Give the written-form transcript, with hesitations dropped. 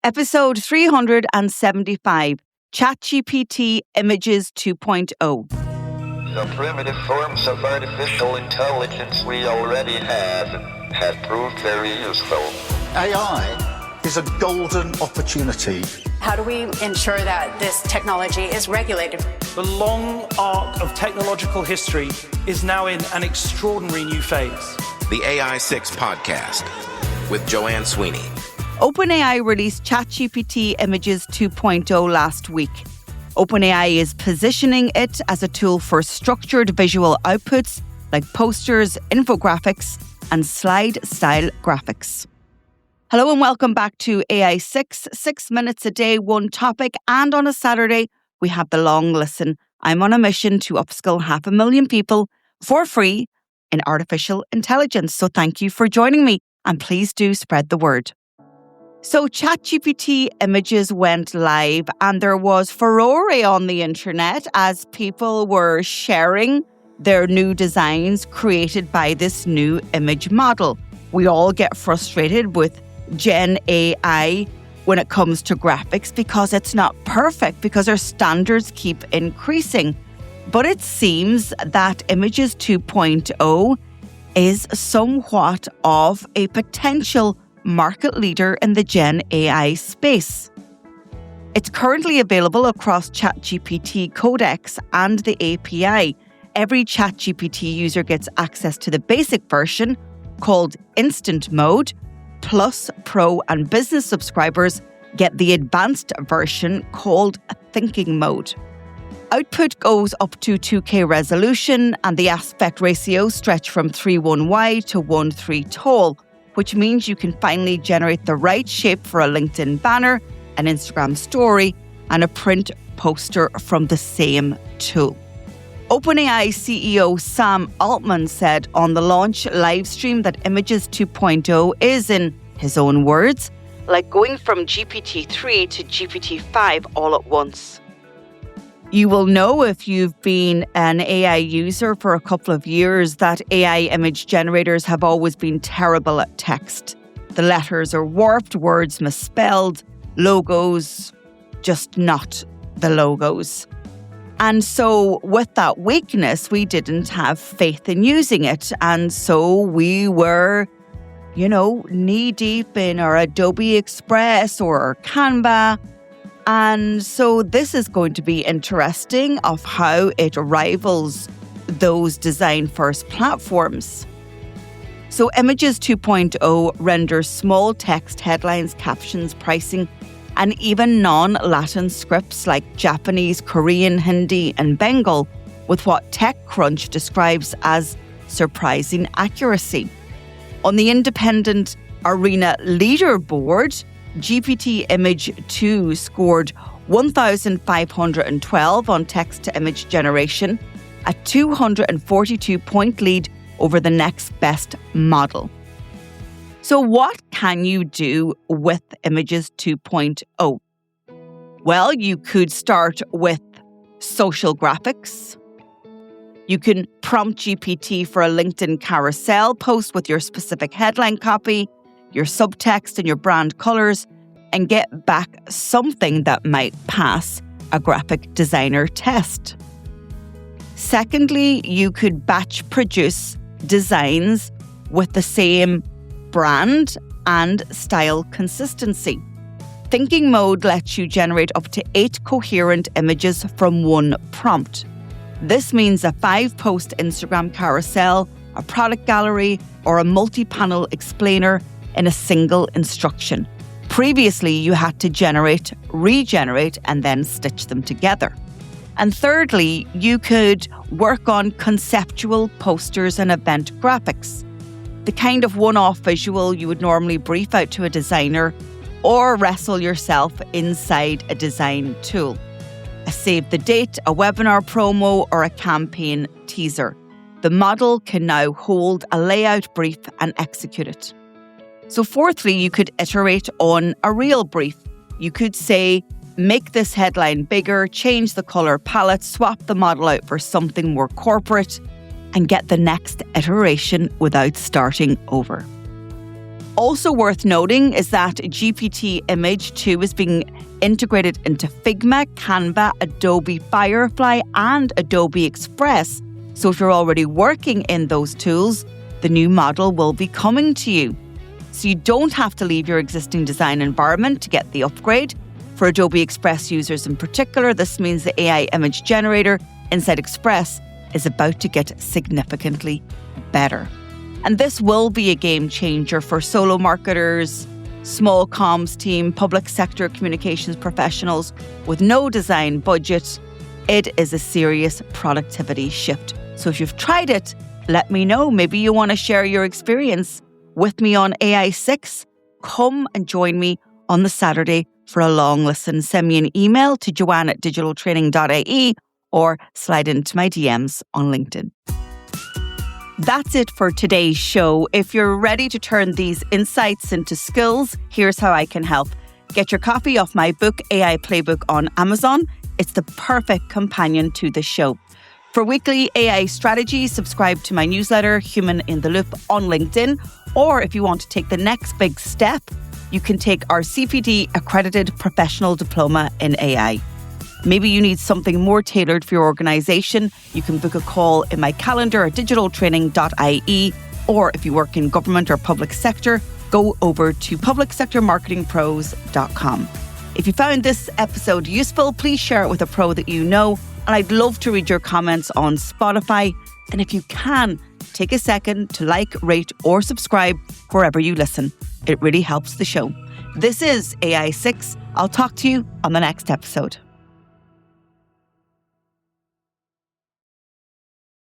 Episode 375, ChatGPT Images 2.0. The primitive forms of artificial intelligence we already have proved very useful. AI is a golden opportunity. How do we ensure that this technology is regulated? The long arc of technological history is now in an extraordinary new phase. The AI 6 podcast with Joanne Sweeney. OpenAI released ChatGPT Images 2.0 last week. OpenAI is positioning it as a tool for structured visual outputs like posters, infographics, and slide-style graphics. Hello and welcome back to AI 6 minutes a day, one topic, and on a Saturday, we have the long listen. I'm on a mission to upskill 500,000 people for free in artificial intelligence. So thank you for joining me, and please do spread the word. So ChatGPT Images went live, and there was furore on the internet as people were sharing their new designs created by this new image model. We all get frustrated with Gen AI when it comes to graphics because it's not perfect, because our standards keep increasing. But it seems that Images 2.0 is somewhat of a potential market leader in the Gen AI space. It's currently available across ChatGPT Codex and the API. Every ChatGPT user gets access to the basic version called Instant Mode. Plus, Pro and Business subscribers get the advanced version called Thinking Mode. Output goes up to 2K resolution, and the aspect ratios stretch from 3:1 wide to 1:3 tall, which means you can finally generate the right shape for a LinkedIn banner, an Instagram story, and a print poster from the same tool. OpenAI CEO Sam Altman said on the launch livestream that Images 2.0 is, in his own words, like going from GPT-3 to GPT-5 all at once. You will know if you've been an AI user for a couple of years that AI image generators have always been terrible at text. The letters are warped, words misspelled, logos just not the logos. And so with that weakness, we didn't have faith in using it. And so we were, knee-deep in our Adobe Express or our Canva. And so this is going to be interesting of how it rivals those design-first platforms. So Images 2.0 renders small text headlines, captions, pricing, and even non-Latin scripts like Japanese, Korean, Hindi, and Bengal with what TechCrunch describes as surprising accuracy. On the independent Arena leaderboard, GPT Image 2 scored 1,512 on text-to-image generation, a 242-point lead over the next best model. So what can you do with Images 2.0? Well, you could start with social graphics. You can prompt GPT for a LinkedIn carousel post with your specific headline copy, your subtext and your brand colors, and get back something that might pass a graphic designer test. Secondly, you could batch produce designs with the same brand and style consistency. Thinking Mode lets you generate up to 8 coherent images from one prompt. This means a 5-post Instagram carousel, a product gallery, or a multi-panel explainer in a single instruction. Previously, you had to generate, regenerate, and then stitch them together. And thirdly, you could work on conceptual posters and event graphics, the kind of one-off visual you would normally brief out to a designer or wrestle yourself inside a design tool. A save the date, a webinar promo, or a campaign teaser. The model can now hold a layout brief and execute it. So fourthly, you could iterate on a real brief. You could say, make this headline bigger, change the color palette, swap the model out for something more corporate, and get the next iteration without starting over. Also worth noting is that GPT Image 2 is being integrated into Figma, Canva, Adobe Firefly, and Adobe Express. So if you're already working in those tools, the new model will be coming to you. So you don't have to leave your existing design environment to get the upgrade. For Adobe Express users in particular, this means the AI image generator inside Express is about to get significantly better. And this will be a game changer for solo marketers, small comms team, public sector communications professionals with no design budget. It is a serious productivity shift. So if you've tried it, let me know. Maybe you want to share your experience with me on AI 6. Come and join me on the Saturday for a long listen. Send me an email to joanne@digitaltraining.ie or slide into my DMs on LinkedIn. That's it for today's show. If you're ready to turn these insights into skills, here's how I can help. Get your copy of my book, AI Playbook, on Amazon. It's the perfect companion to the show. For weekly AI strategy, subscribe to my newsletter, Human in the Loop, on LinkedIn. Or if you want to take the next big step, you can take our CPD accredited professional diploma in AI. Maybe you need something more tailored for your organization. You can book a call in my calendar at digitaltraining.ie. Or if you work in government or public sector, go over to publicsectormarketingpros.com. If you found this episode useful, please share it with a pro that you know. And I'd love to read your comments on Spotify. And if you can, take a second to like, rate, or subscribe wherever you listen. It really helps the show. This is AI 6. I'll talk to you on the next episode.